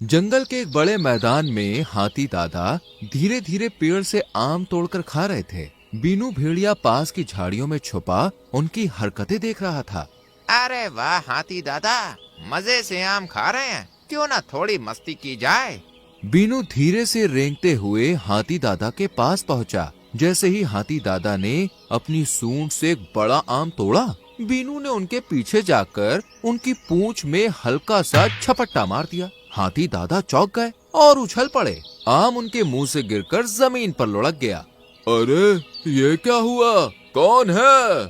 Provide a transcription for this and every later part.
जंगल के एक बड़े मैदान में हाथी दादा धीरे धीरे पेड़ से आम तोड़कर खा रहे थे। बीनू भेड़िया पास की झाड़ियों में छुपा उनकी हरकतें देख रहा था। अरे वाह हाथी दादा, मजे से आम खा रहे हैं, क्यों ना थोड़ी मस्ती की जाए। बीनू धीरे से रेंगते हुए हाथी दादा के पास पहुंचा। जैसे ही हाथी दादा ने अपनी सूंड से एक बड़ा आम तोड़ा, बीनू ने उनके पीछे जाकर उनकी पूंछ में हल्का सा झपट्टा मार दिया। हाथी दादा चौंक गए और उछल पड़े। आम उनके मुंह से गिरकर जमीन पर लुढ़क गया। अरे ये क्या हुआ? कौन है?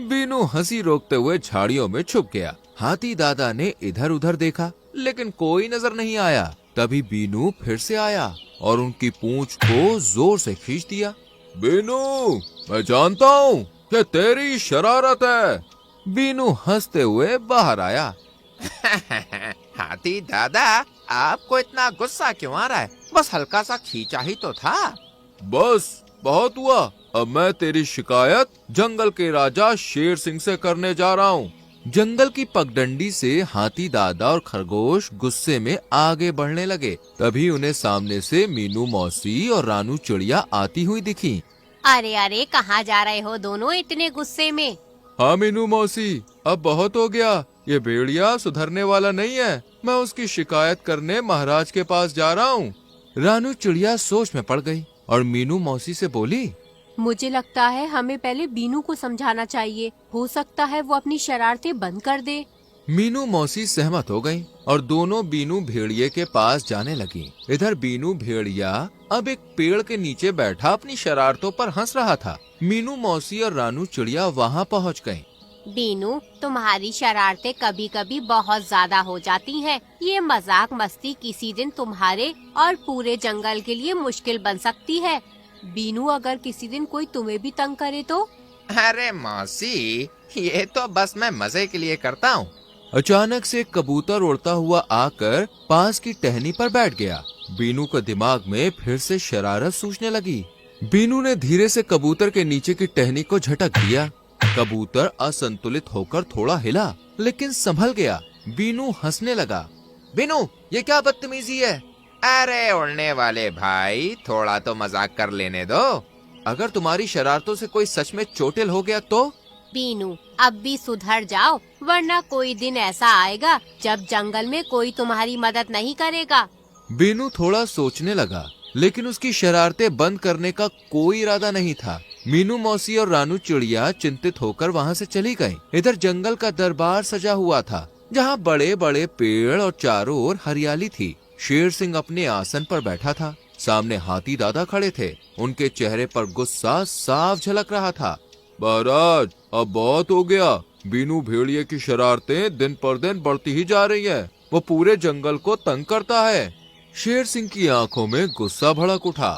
बीनू हंसी रोकते हुए झाड़ियों में छुप गया। हाथी दादा ने इधर उधर देखा, लेकिन कोई नजर नहीं आया। तभी बीनू फिर से आया और उनकी पूंछ को जोर से खींच दिया। बीनू, मैं जानता हूँ कि तेरी शरारत है। बीनू हंसते हुए बाहर आया। हाथी दादा, आपको इतना गुस्सा क्यों आ रहा है? बस हल्का सा खींचा ही तो था। बस बहुत हुआ। अब मैं तेरी शिकायत जंगल के राजा शेर सिंह से करने जा रहा हूँ। जंगल की पगडंडी से हाथी दादा और खरगोश गुस्से में आगे बढ़ने लगे। तभी उन्हें सामने से मीनू मौसी और रानू चिड़िया आती हुई दिखी। अरे अरे, कहाँ जा रहे हो दोनों इतने गुस्से में? हाँ मीनू मौसी, अब बहुत हो गया। ये भेड़िया सुधरने वाला नहीं है। मैं उसकी शिकायत करने महाराज के पास जा रहा हूँ। रानू चिड़िया सोच में पड़ गई और मीनू मौसी से बोली, मुझे लगता है हमें पहले बीनू को समझाना चाहिए। हो सकता है वो अपनी शरारतें बंद कर दे। मीनू मौसी सहमत हो गईं और दोनों बीनू भेड़िए के पास जाने लगी। इधर बीनू भेड़िया अब एक पेड़ के नीचे बैठा अपनी शरारतों पर हंस रहा था। मीनू मौसी और रानू चिड़िया वहाँ पहुँच गयी। बीनू, तुम्हारी शरारतें कभी कभी बहुत ज्यादा हो जाती हैं। ये मजाक मस्ती किसी दिन तुम्हारे और पूरे जंगल के लिए मुश्किल बन सकती है। बीनू, अगर किसी दिन कोई तुम्हें भी तंग करे तो? अरे मौसी, ये तो बस मैं मजे के लिए करता हूँ। अचानक से एक कबूतर उड़ता हुआ आकर पास की टहनी पर बैठ गया। बीनू के दिमाग में फिर से शरारत सूझने लगी। बीनू ने धीरे से कबूतर के नीचे की टहनी को झटक दिया। कबूतर असंतुलित होकर थोड़ा हिला, लेकिन संभल गया। बीनू हंसने लगा। बीनू, ये क्या बदतमीजी है? अरे उड़ने वाले भाई, थोड़ा तो मजाक कर लेने दो। अगर तुम्हारी शरारतों से कोई सच में चोटिल हो गया तो? बीनू, अब भी सुधर जाओ, वरना कोई दिन ऐसा आएगा जब जंगल में कोई तुम्हारी मदद नहीं करेगा। बीनू थोड़ा सोचने लगा, लेकिन उसकी शरारतें बंद करने का कोई इरादा नहीं था। मीनू मौसी और रानू चिड़िया चिंतित होकर वहाँ से चली गईं। इधर जंगल का दरबार सजा हुआ था, जहाँ बड़े बड़े पेड़ और चारों ओर हरियाली थी। शेर सिंह अपने आसन पर बैठा था। सामने हाथी दादा खड़े थे। उनके चेहरे पर गुस्सा साफ झलक रहा था। महाराज, अब बहुत हो गया। बीनू भेड़िए की शरारतें दिन पर दिन बढ़ती ही जा रही है। वो पूरे जंगल को तंग करता है। शेर सिंह की आंखों में गुस्सा भड़क उठा।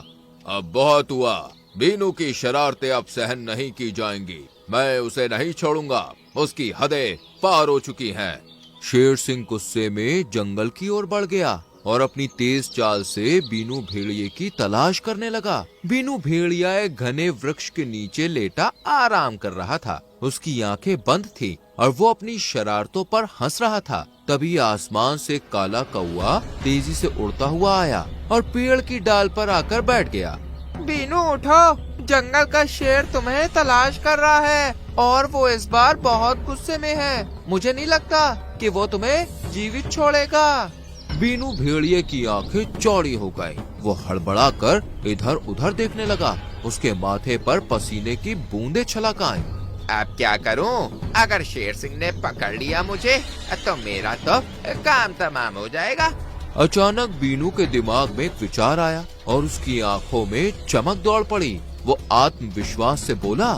अब बहुत हुआ। बीनू की शरारतें अब सहन नहीं की जाएंगी। मैं उसे नहीं छोड़ूंगा। उसकी हदें पार हो चुकी हैं। शेर सिंह गुस्से में जंगल की ओर बढ़ गया और अपनी तेज चाल से बीनू भेड़िए की तलाश करने लगा। बीनू भेड़िया एक घने वृक्ष के नीचे लेटा आराम कर रहा था। उसकी आंखें बंद थी और वो अपनी शरारतों पर हंस रहा था। तभी आसमान से काला कौवा तेजी से उड़ता हुआ आया और पेड़ की डाल पर आकर बैठ गया। बीनू उठो, जंगल का शेर तुम्हें तलाश कर रहा है और वो इस बार बहुत गुस्से में है। मुझे नहीं लगता कि वो तुम्हें जीवित छोड़ेगा। बीनू भेड़िए की आंखें चौड़ी हो गई। वो हड़बड़ाकर इधर उधर देखने लगा। उसके माथे पर पसीने की बूंदें छलक आईं। अब क्या करूं? अगर शेर सिंह ने पकड़ लिया मुझे तो मेरा तो काम तमाम हो जाएगा। अचानक बीनू के दिमाग में एक विचार आया और उसकी आंखों में चमक दौड़ पड़ी। वो आत्मविश्वास से बोला,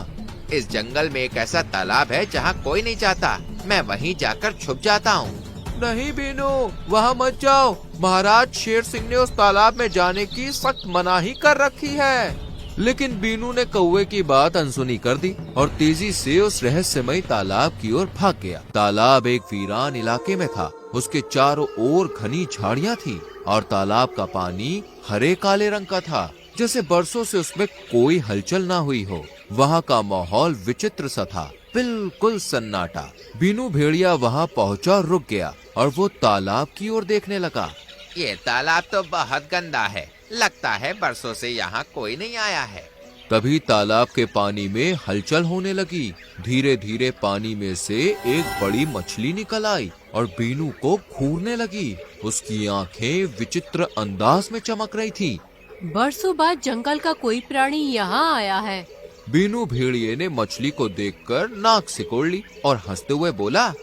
इस जंगल में एक ऐसा तालाब है जहाँ कोई नहीं जाता। मैं वहीं जाकर छुप जाता हूँ। नहीं बीनू, वहाँ मत जाओ। महाराज शेर सिंह ने उस तालाब में जाने की सख्त मनाही कर रखी है। लेकिन बीनू ने कौवे की बात अनसुनी कर दी और तेजी से उस रहस्यमयी तालाब की ओर भाग गया। तालाब एक वीरान इलाके में था। उसके चारों ओर घनी झाड़ियाँ थी और तालाब का पानी हरे काले रंग का था, जैसे बरसों से उसमें कोई हलचल ना हुई हो। वहाँ का माहौल विचित्र सा था, बिल्कुल सन्नाटा। बीनू भेड़िया वहाँ पहुँचा, रुक गया और वो तालाब की ओर देखने लगा। ये तालाब तो बहुत गंदा है, लगता है बरसों से यहाँ कोई नहीं आया है। तभी तालाब के पानी में हलचल होने लगी। धीरे धीरे पानी में से एक बड़ी मछली निकल आई और बीनू को घूरने लगी। उसकी आंखें विचित्र अंदाज में चमक रही थी। बरसों बाद जंगल का कोई प्राणी यहाँ आया है। बीनू भेड़िए ने मछली को देखकर नाक सिकोड़ ली और हंसते हुए बोला,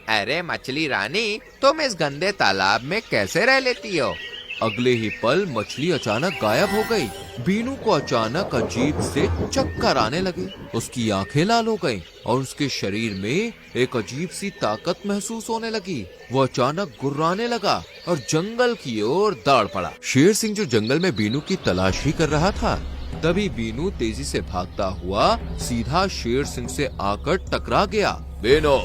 अरे मछली रानी, तुम इस गंदे तालाब में कैसे रह लेती हो? अगले ही पल मछली अचानक गायब हो गई। बीनू को अचानक अजीब से चक्कर आने लगे। उसकी आंखें लाल हो गईं और उसके शरीर में एक अजीब सी ताकत महसूस होने लगी। वो अचानक गुर्राने लगा और जंगल की ओर दौड़ पड़ा। शेर सिंह जो जंगल में बीनू की तलाश ही कर रहा था, तभी बीनू तेजी से भागता हुआ सीधा शेर सिंह से आकर टकरा गया। बीनू,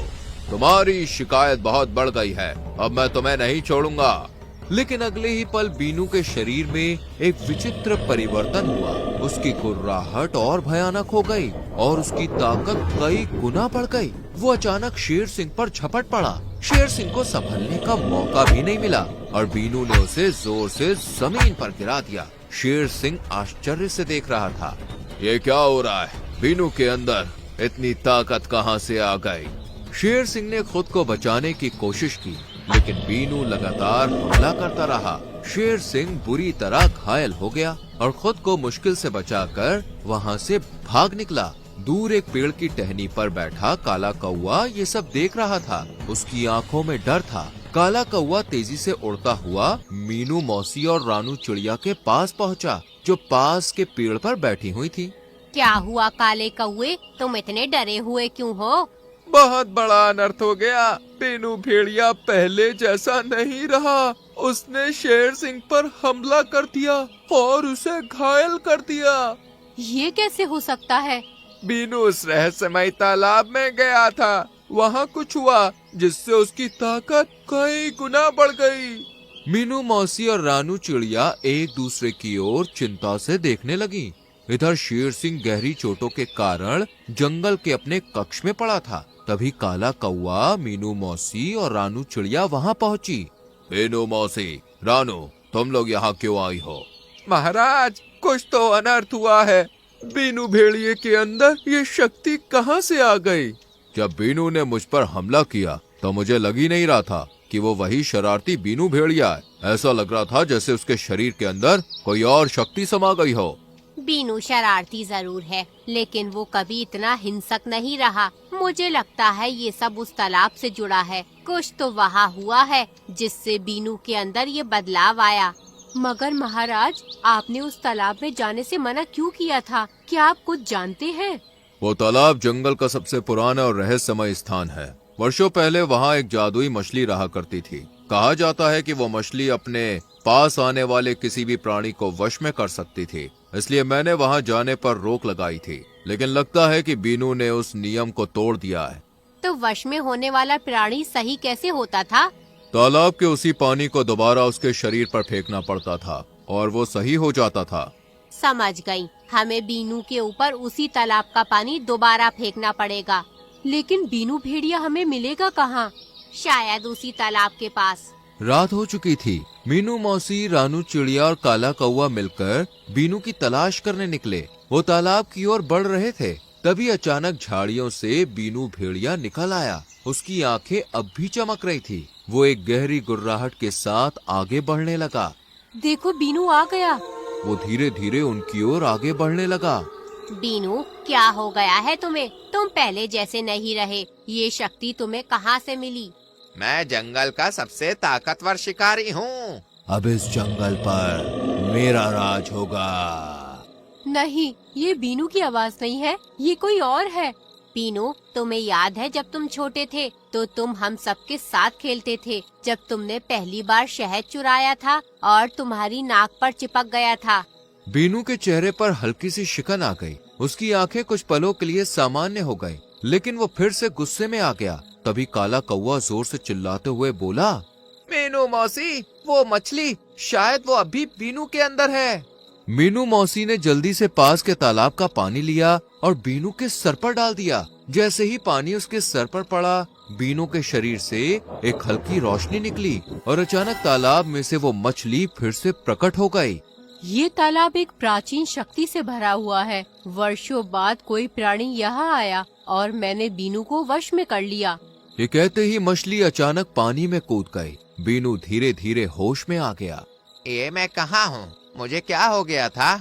तुम्हारी शिकायत बहुत बढ़ गई है, अब मैं तुम्हें नहीं छोड़ूंगा। लेकिन अगले ही पल बीनू के शरीर में एक विचित्र परिवर्तन हुआ। उसकी गुर्राहट और भयानक हो गई और उसकी ताकत कई गुना बढ़ गई। वो अचानक शेर सिंह पर झपट पड़ा। शेर सिंह को संभलने का मौका भी नहीं मिला और बीनू ने उसे जोर से जमीन पर गिरा दिया। शेर सिंह आश्चर्य से देख रहा था। ये क्या हो रहा है? बीनू के अंदर इतनी ताकत कहां से आ गई? शेर सिंह ने खुद को बचाने की कोशिश की, लेकिन बीनू लगातार हमला करता रहा। शेर सिंह बुरी तरह घायल हो गया और खुद को मुश्किल से बचाकर वहां से भाग निकला। दूर एक पेड़ की टहनी पर बैठा काला कौवा ये सब देख रहा था। उसकी आंखों में डर था। काला कौवा तेजी से उड़ता हुआ मीनू मौसी और रानू चिड़िया के पास पहुंचा, जो पास के पेड़ पर बैठी हुई थी। क्या हुआ काले कौवे, तुम इतने डरे हुए क्यों हो? बहुत बड़ा अनर्थ हो गया। बीनू भेड़िया पहले जैसा नहीं रहा। उसने शेर सिंह पर हमला कर दिया और उसे घायल कर दिया। ये कैसे हो सकता है? बीनू उस रहस्यमय तालाब में गया था। वहाँ कुछ हुआ जिससे उसकी ताकत कई गुना बढ़ गई। मीनू मौसी और रानू चिड़िया एक दूसरे की ओर चिंता से देखने लगी। इधर शेर सिंह गहरी चोटों के कारण जंगल के अपने कक्ष में पड़ा था। तभी काला कौवा, मीनू मौसी और रानू चिड़िया वहाँ पहुँची। मीनू मौसी, रानू, तुम लोग यहाँ क्यों आई हो? महाराज, कुछ तो अनर्थ हुआ है। बीनू भेड़िए के अंदर ये शक्ति कहाँ से आ गई? जब बीनू ने मुझ पर हमला किया तो मुझे लग ही नहीं रहा था कि वो वही शरारती बीनू भेड़िया है। ऐसा लग रहा था जैसे उसके शरीर के अंदर कोई और शक्ति समा गई हो। बीनू शरारती जरूर है, लेकिन वो कभी इतना हिंसक नहीं रहा। मुझे लगता है ये सब उस तालाब से जुड़ा है। कुछ तो वहाँ हुआ है जिससे बीनू के अंदर ये बदलाव आया। मगर महाराज, आपने उस तालाब में जाने से मना क्यों किया था? क्या आप कुछ जानते हैं? वो तालाब जंगल का सबसे पुराना और रहस्यमय स्थान है। वर्षों पहले वहाँ एक जादुई मछली रहा करती थी। कहा जाता है कि वो मछली अपने पास आने वाले किसी भी प्राणी को वश में कर सकती थी, इसलिए मैंने वहाँ जाने पर रोक लगाई थी। लेकिन लगता है कि बीनू ने उस नियम को तोड़ दिया है। तो वश में होने वाला प्राणी सही कैसे होता था? तालाब के उसी पानी को दोबारा उसके शरीर पर फेंकना पड़ता था और वो सही हो जाता था। समझ गई। हमें बीनू के ऊपर उसी तालाब का पानी दोबारा फेंकना पड़ेगा। लेकिन बीनू भेड़िया हमें मिलेगा कहाँ? शायद उसी तालाब के पास। रात हो चुकी थी। मीनू मौसी, रानू चिड़िया और काला कौवा मिलकर बीनू की तलाश करने निकले। वो तालाब की ओर बढ़ रहे थे। तभी अचानक झाड़ियों से बीनू भेड़िया निकल आया। उसकी आंखें अब भी चमक रही थी। वो एक गहरी गुर्राहट के साथ आगे बढ़ने लगा। देखो, बीनू आ गया। वो धीरे धीरे उनकी ओर आगे बढ़ने लगा। बीनू, क्या हो गया है तुम्हें? तुम पहले जैसे नहीं रहे। ये शक्ति तुम्हें कहाँ से मिली? मैं जंगल का सबसे ताकतवर शिकारी हूँ। अब इस जंगल पर मेरा राज होगा। नहीं, ये बीनू की आवाज नहीं है, ये कोई और है। बीनू, तुम्हें याद है जब तुम छोटे थे तो तुम हम सबके साथ खेलते थे, जब तुमने पहली बार शहद चुराया था और तुम्हारी नाक पर चिपक गया था। बीनू के चेहरे पर हल्की सी शिकन आ गई। उसकी आंखें कुछ पलों के लिए सामान्य हो गईं, लेकिन वो फिर से गुस्से में आ गया। तभी काला कौवा जोर से चिल्लाते हुए बोला, मीनू मौसी, वो मछली, शायद वो अभी बीनू के अंदर है। मीनू मौसी ने जल्दी से पास के तालाब का पानी लिया और बीनू के सर पर डाल दिया। जैसे ही पानी उसके सर पर पड़ा, बीनू के शरीर से एक हल्की रोशनी निकली और अचानक तालाब में से वो मछली फिर से प्रकट हो गई। ये तालाब एक प्राचीन शक्ति से भरा हुआ है। वर्षों बाद कोई प्राणी यहाँ आया और मैंने बीनू को वश में कर लिया। ये कहते ही मछली अचानक पानी में कूद गई। बीनू धीरे धीरे होश में आ गया। ये मैं कहाँ हूँ? मुझे क्या हो गया था?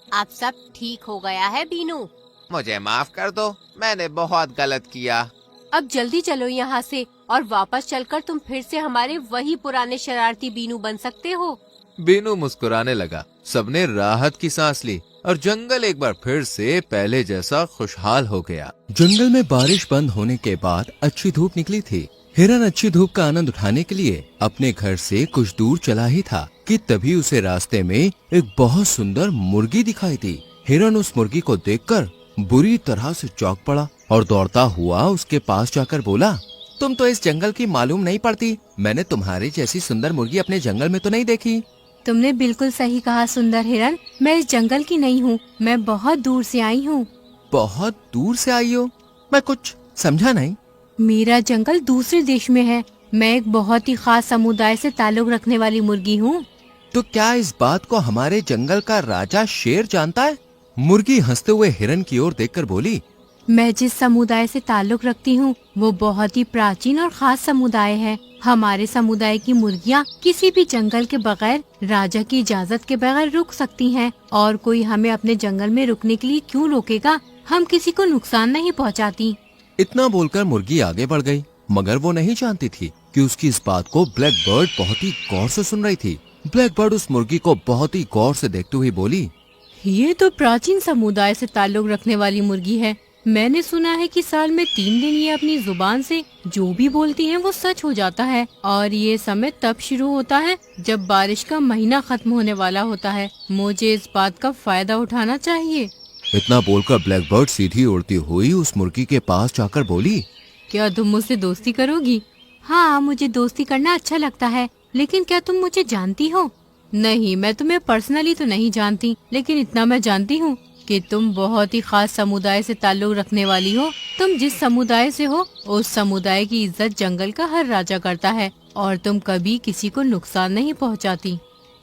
अब सब ठीक हो गया है बीनू। मुझे माफ कर दो, मैंने बहुत गलत किया। अब जल्दी चलो यहाँ से और वापस चलकर तुम फिर से हमारे वही पुराने शरारती बीनू बन सकते हो। बीनू मुस्कुराने लगा। सबने राहत की सांस ली और जंगल एक बार फिर से पहले जैसा खुशहाल हो गया। जंगल में बारिश बंद होने के बाद अच्छी धूप निकली थी। हिरन अच्छी धूप का आनंद उठाने के लिए अपने घर से कुछ दूर चला ही था कि तभी उसे रास्ते में एक बहुत सुंदर मुर्गी दिखाई दी। हिरन उस मुर्गी को देखकर बुरी तरह से चौंक पड़ा और दौड़ता हुआ उसके पास जाकर बोला, तुम तो इस जंगल की मालूम नहीं पड़ती। मैंने तुम्हारी जैसी सुंदर मुर्गी अपने जंगल में तो नहीं देखी। तुमने बिल्कुल सही कहा सुंदर हिरन, मैं इस जंगल की नहीं हूँ, मैं बहुत दूर से आई हूँ। बहुत दूर से आई हो? मैं कुछ समझा नहीं। मेरा जंगल दूसरे देश में है। मैं एक बहुत ही खास समुदाय से ताल्लुक रखने वाली मुर्गी हूँ। तो क्या इस बात को हमारे जंगल का राजा शेर जानता है? मुर्गी हंसते हुए हिरन की ओर देखकर बोली, मैं जिस समुदाय से ताल्लुक रखती हूँ वो बहुत ही प्राचीन और खास समुदाय है। हमारे समुदाय की मुर्गियाँ किसी भी जंगल के बगैर राजा की इजाजत के बगैर रुक सकती हैं और कोई हमें अपने जंगल में रुकने के लिए क्यों रोकेगा? हम किसी को नुकसान नहीं पहुँचाती। इतना बोलकर मुर्गी आगे बढ़ गई, मगर वो नहीं जानती थी कि उसकी इस बात को ब्लैक बर्ड बहुत ही गौर से सुन रही थी। ब्लैक बर्ड उस मुर्गी को बहुत ही गौर से देखते हुए बोली, ये तो प्राचीन समुदाय से ताल्लुक रखने वाली मुर्गी है। मैंने सुना है कि साल में 3 दिन ये अपनी जुबान से जो भी बोलती है वो सच हो जाता है और ये समय तब शुरू होता है जब बारिश का महीना खत्म होने वाला होता है। मुझे इस बात का फायदा उठाना चाहिए। इतना बोलकर ब्लैक बर्ड सीधी उड़ती हुई उस मुर्गी के पास जाकर बोली, क्या तुम मुझसे दोस्ती करोगी? हाँ, मुझे दोस्ती करना अच्छा लगता है, लेकिन क्या तुम मुझे जानती हो? नहीं, मैं तुम्हें पर्सनली तो नहीं जानती, लेकिन इतना मैं जानती हूँ कि तुम बहुत ही खास समुदाय से ताल्लुक रखने वाली हो। तुम जिस समुदाय से हो उस समुदाय की इज्जत जंगल का हर राजा करता है और तुम कभी किसी को नुकसान नहीं पहुँचाती।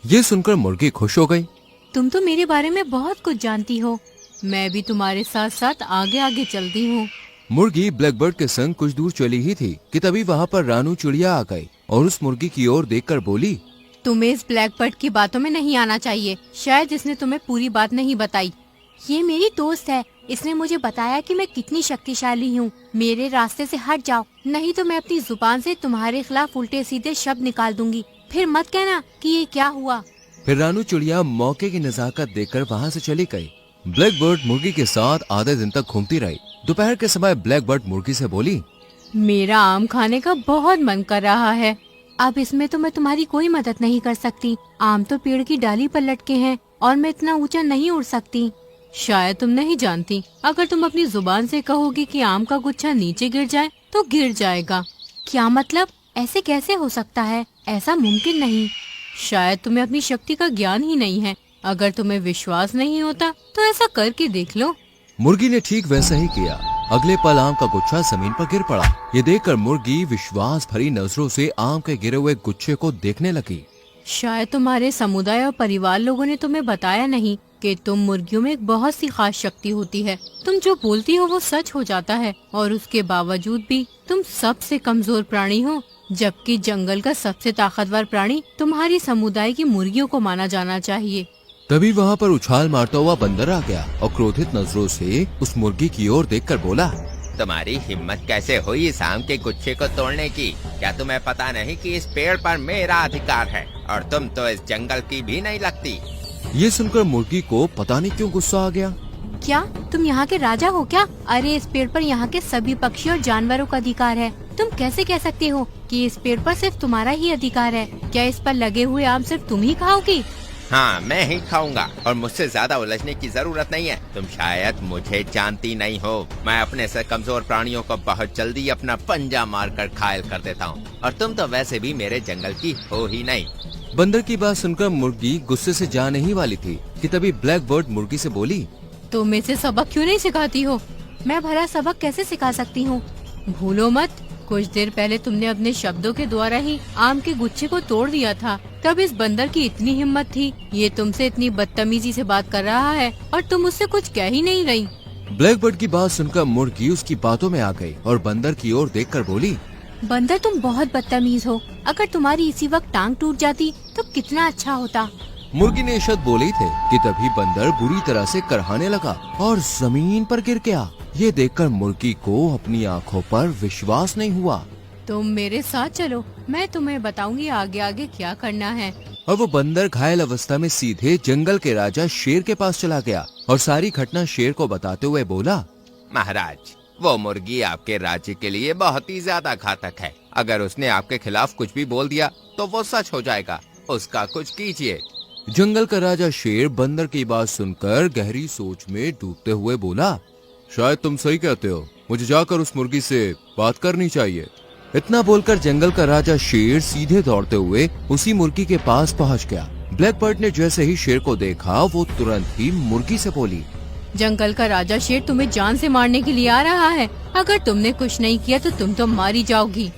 ये सुनकर मुर्गी खुश हो गई। तुम तो मेरे बारे में बहुत कुछ जानती हो। मैं भी तुम्हारे साथ साथ आगे आगे चलती हूँ। मुर्गी ब्लैक बर्ड के संग कुछ दूर चली ही थी कि तभी वहाँ पर रानू चिड़िया आ गई और उस मुर्गी की ओर देखकर बोली, तुम्हें इस ब्लैक बर्ड की बातों में नहीं आना चाहिए। शायद इसने तुम्हें पूरी बात नहीं बताई। ये मेरी दोस्त है, इसने मुझे बताया कि मैं कितनी शक्तिशाली हूँ। मेरे रास्ते से हट जाओ, नहीं तो मैं अपनी जुबान से तुम्हारे खिलाफ उल्टे सीधे शब्द निकाल दूंगी। फिर मत कहना कि ये क्या हुआ। फिर रानू चिड़िया मौके की नजाकत देखकर वहाँ से चली गई। ब्लैक बर्ड मुर्गी के साथ आधे दिन तक घूमती रही। दोपहर के समय ब्लैक बर्ड मुर्गी से बोली, मेरा आम खाने का बहुत मन कर रहा है। अब इसमें तो मैं तुम्हारी कोई मदद नहीं कर सकती। आम तो पेड़ की डाली पर लटके हैं और मैं इतना ऊंचा नहीं उड़ सकती। शायद तुम नहीं जानती, अगर तुम अपनी जुबान से कहोगी कि आम का गुच्छा नीचे गिर जाए तो गिर जाएगा। क्या मतलब? ऐसे कैसे हो सकता है? ऐसा मुमकिन नहीं। शायद तुम्हें अपनी शक्ति का ज्ञान ही नहीं है। अगर तुम्हें विश्वास नहीं होता तो ऐसा करके देख लो। मुर्गी ने ठीक वैसा ही किया। अगले पल आम का गुच्छा जमीन पर गिर पड़ा। ये देखकर मुर्गी विश्वास भरी नजरों से आम के गिरे हुए गुच्छे को देखने लगी। शायद तुम्हारे समुदाय और परिवार लोगों ने तुम्हें बताया नहीं कि तुम मुर्गियों में एक बहुत सी खास शक्ति होती है। तुम जो बोलती हो वो सच हो जाता है और उसके बावजूद भी तुम सबसे कमजोर प्राणी हो, जबकि जंगल का सबसे ताकतवर प्राणी तुम्हारी समुदाय की मुर्गियों को माना जाना चाहिए। तभी वहाँ पर उछाल मारता हुआ बंदर आ गया और क्रोधित नजरों से उस मुर्गी की ओर देखकर बोला, तुम्हारी हिम्मत कैसे हुई इस आम के गुच्छे को तोड़ने की? क्या तुम्हें पता नहीं कि इस पेड़ पर मेरा अधिकार है और तुम तो इस जंगल की भी नहीं लगती। ये सुनकर मुर्गी को पता नहीं क्यों गुस्सा आ गया। क्या तुम यहाँ के राजा हो क्या? अरे इस पेड़ पर यहाँ के सभी पक्षी और जानवरों का अधिकार है। तुम कैसे कह सकते हो कि इस पेड़ पर सिर्फ तुम्हारा ही अधिकार है? क्या इस पर लगे हुए आम सिर्फ तुम ही खाओगी? हाँ, मैं ही खाऊंगा और मुझसे ज्यादा उलझने की जरूरत नहीं है। तुम शायद मुझे जानती नहीं हो। मैं अपने से कमजोर प्राणियों को बहुत जल्दी अपना पंजा मारकर घायल कर देता हूँ और तुम तो वैसे भी मेरे जंगल की हो ही नहीं। बंदर की बात सुनकर मुर्गी गुस्से से जाने ही वाली थी कि तभी ब्लैक बर्ड मुर्गी से बोली, तुम इसे सबक क्यों नहीं सिखाती हो? मैं भला सबक कैसे सिखा सकती हूँ? भूलो मत, कुछ देर पहले तुमने अपने शब्दों के द्वारा ही आम के गुच्छे को तोड़ दिया था। तब इस बंदर की इतनी हिम्मत थी, ये तुमसे इतनी बदतमीजी से बात कर रहा है और तुम उससे कुछ कह ही नहीं रही। ब्लैकबर्ड की बात सुनकर मुर्गी उसकी बातों में आ गई और बंदर की ओर देखकर बोली, बंदर तुम बहुत बदतमीज हो, अगर तुम्हारी इसी वक्त टांग टूट जाती तो कितना अच्छा होता। मुर्गी ने शब्द बोले थे कि तभी बंदर बुरी तरह से करहाने लगा और जमीन पर गिर गया। ये देखकर मुर्गी को अपनी आंखों पर विश्वास नहीं हुआ। तुम मेरे साथ चलो, मैं तुम्हें बताऊंगी आगे आगे क्या करना है। और वो बंदर घायल अवस्था में सीधे जंगल के राजा शेर के पास चला गया और सारी घटना शेर को बताते हुए बोला, महाराज, वो मुर्गी आपके राज्य के लिए बहुत ही ज्यादा घातक है। अगर उसने आपके खिलाफ कुछ भी बोल दिया तो वो सच हो जाएगा, उसका कुछ कीजिए। जंगल का राजा शेर बंदर की बात सुनकर गहरी सोच में डूबते हुए बोला, शायद तुम सही कहते हो, मुझे जाकर उस मुर्गी से बात करनी चाहिए। इतना बोलकर जंगल का राजा शेर सीधे दौड़ते हुए उसी मुर्गी के पास पहुंच गया। ब्लैकबर्ड ने जैसे ही शेर को देखा वो तुरंत ही मुर्गी से बोली, जंगल का राजा शेर तुम्हें जान से मारने के लिए आ रहा है, अगर तुमने कुछ नहीं किया तो तुम तो मारी जाओगी।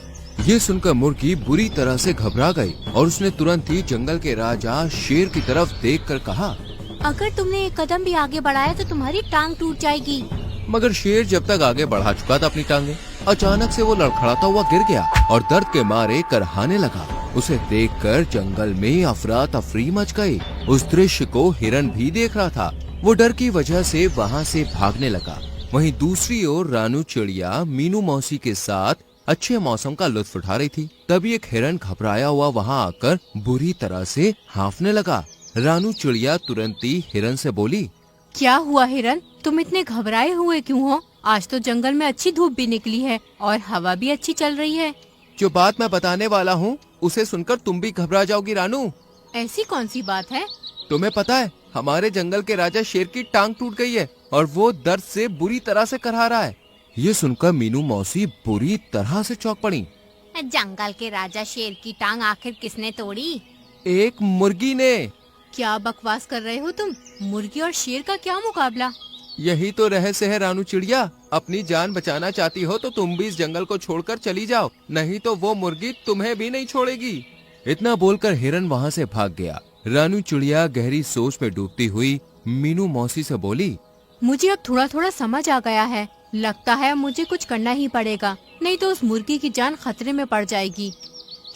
ये सुनकर मुर्गी बुरी तरह से घबरा गई और उसने तुरंत ही जंगल के राजा शेर की तरफ देखकर कहा, अगर तुमने एक कदम भी आगे बढ़ाया तो तुम्हारी टांग टूट जाएगी। मगर शेर जब तक आगे बढ़ा चुका था अपनी टांगे, अचानक से वो लड़खड़ाता हुआ गिर गया और दर्द के मारे करहाने लगा। उसे देखकर जंगल में अफरा तफरी मच गई। उस दृश्य को हिरन भी देख रहा था। वो डर की वजह से वहाँ से भागने लगा। वहीं दूसरी ओर रानू चिड़िया मीनू मौसी के साथ अच्छे मौसम का लुत्फ उठा रही थी। तभी एक हिरन घबराया हुआ वहाँ आकर बुरी तरह से हाँफने लगा। रानू चिड़िया तुरंत ही हिरन से बोली, क्या हुआ हिरन, तुम इतने घबराए हुए क्यों हो? आज तो जंगल में अच्छी धूप भी निकली है और हवा भी अच्छी चल रही है। जो बात मैं बताने वाला हूँ उसे सुनकर तुम भी घबरा जाओगी रानू। ऐसी कौन सी बात है? तुम्हें पता है, हमारे जंगल के राजा शेर की टांग टूट गई है और वो दर्द से बुरी तरह से करहा रहा है। ये सुनकर मीनू मौसी बुरी तरह से चौंक पड़ी। जंगल के राजा शेर की टांग आखिर किसने तोड़ी? एक मुर्गी ने। क्या बकवास कर रहे हो तुम? मुर्गी और शेर का क्या मुकाबला? यही तो रहस्य है रानू चिड़िया। अपनी जान बचाना चाहती हो तो तुम भी इस जंगल को छोड़कर चली जाओ, नहीं तो वो मुर्गी तुम्हें भी नहीं छोड़ेगी। इतना बोलकर हिरन वहाँ से भाग गया। रानू चिड़िया गहरी सोच में डूबती हुई मीनू मौसी से बोली, मुझे अब थोड़ा थोड़ा समझ आ गया है। लगता है मुझे कुछ करना ही पड़ेगा, नहीं तो उस मुर्गी की जान खतरे में पड़ जाएगी।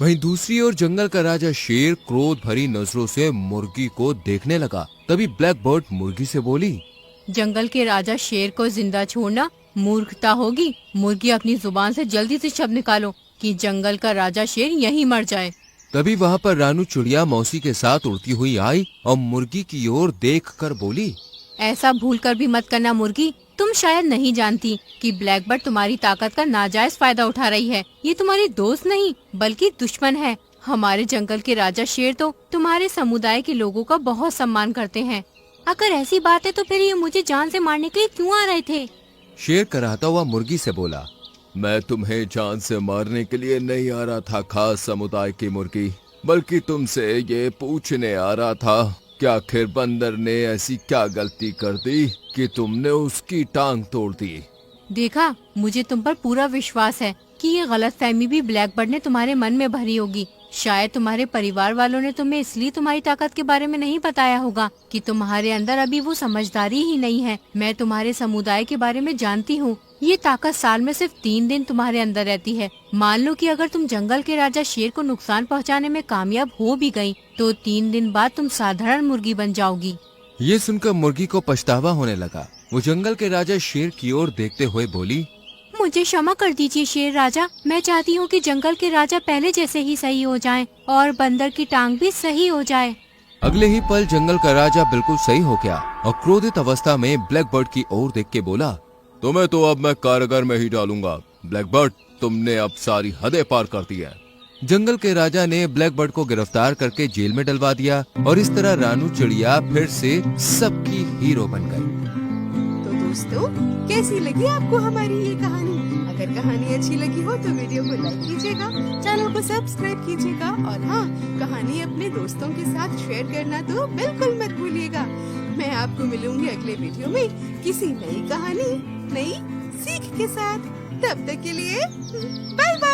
वहीं दूसरी ओर जंगल का राजा शेर क्रोध भरी नजरों से मुर्गी को देखने लगा। तभी ब्लैकबर्ड मुर्गी से बोली, जंगल के राजा शेर को जिंदा छोड़ना मूर्खता होगी। मुर्गी अपनी जुबान से जल्दी से शब्द निकालो कि जंगल का राजा शेर यहीं मर जाए। तभी वहाँ पर रानू चिड़िया मौसी के साथ उड़ती हुई आई और मुर्गी की ओर देखकर बोली, ऐसा भूल कर भी मत करना मुर्गी। तुम शायद नहीं जानती कि ब्लैकबर्ड तुम्हारी ताकत का नाजायज फायदा उठा रही है। ये तुम्हारी दोस्त नहीं बल्कि दुश्मन है। हमारे जंगल के राजा शेर तो तुम्हारे समुदाय के लोगों का बहुत सम्मान करते हैं। अगर ऐसी बात है तो फिर ये मुझे जान से मारने के लिए क्यों आ रहे थे? शेर कराहता हुआ मुर्गी से बोला, मैं तुम्हें जान से मारने के लिए नहीं आ रहा था खास समुदाय की मुर्गी, बल्कि तुमसे ये पूछने आ रहा था कि आखिर बंदर ने ऐसी क्या गलती कर दी कि तुमने उसकी टांग तोड़ दी। देखा, मुझे तुम पर पूरा विश्वास है कि ये गलतफहमी भी ब्लैकबर्ड ने तुम्हारे मन में भरी होगी। शायद तुम्हारे परिवार वालों ने तुम्हें इसलिए तुम्हारी ताकत के बारे में नहीं बताया होगा कि तुम्हारे अंदर अभी वो समझदारी ही नहीं है। मैं तुम्हारे समुदाय के बारे में जानती हूँ। ये ताकत साल में सिर्फ 3 दिन तुम्हारे अंदर रहती है। मान लो कि अगर तुम जंगल के राजा शेर को नुकसान पहुँचाने में कामयाब हो भी गयी तो 3 दिन बाद तुम साधारण मुर्गी बन जाओगी। ये सुनकर मुर्गी को पछतावा होने लगा। वो जंगल के राजा शेर की ओर देखते हुए बोली, मुझे क्षमा कर दीजिए शेर राजा। मैं चाहती हूँ कि जंगल के राजा पहले जैसे ही सही हो जाएं और बंदर की टांग भी सही हो जाए। अगले ही पल जंगल का राजा बिल्कुल सही हो गया और क्रोधित अवस्था में ब्लैकबर्ड की ओर देख के बोला, तुम्हें तो अब मैं कारागार में ही डालूंगा। ब्लैकबर्ड, तुमने अब सारी हदें पार कर दी है। जंगल के राजा ने ब्लैकबर्ड को गिरफ्तार करके जेल में डलवा दिया और इस तरह रानू चिड़िया फिर से सबकी हीरो बन गई। तो दोस्तों, कैसी लगी आपको हमारी ये कहानी? अगर कहानी अच्छी लगी हो तो वीडियो को लाइक कीजिएगा, चैनल को सब्सक्राइब कीजिएगा और हाँ, कहानी अपने दोस्तों के साथ शेयर करना तो बिल्कुल मत भूलिएगा। मैं आपको मिलूंगी अगले वीडियो में किसी नई कहानी, नई सीख के साथ। तब तक के लिए बाय बाय।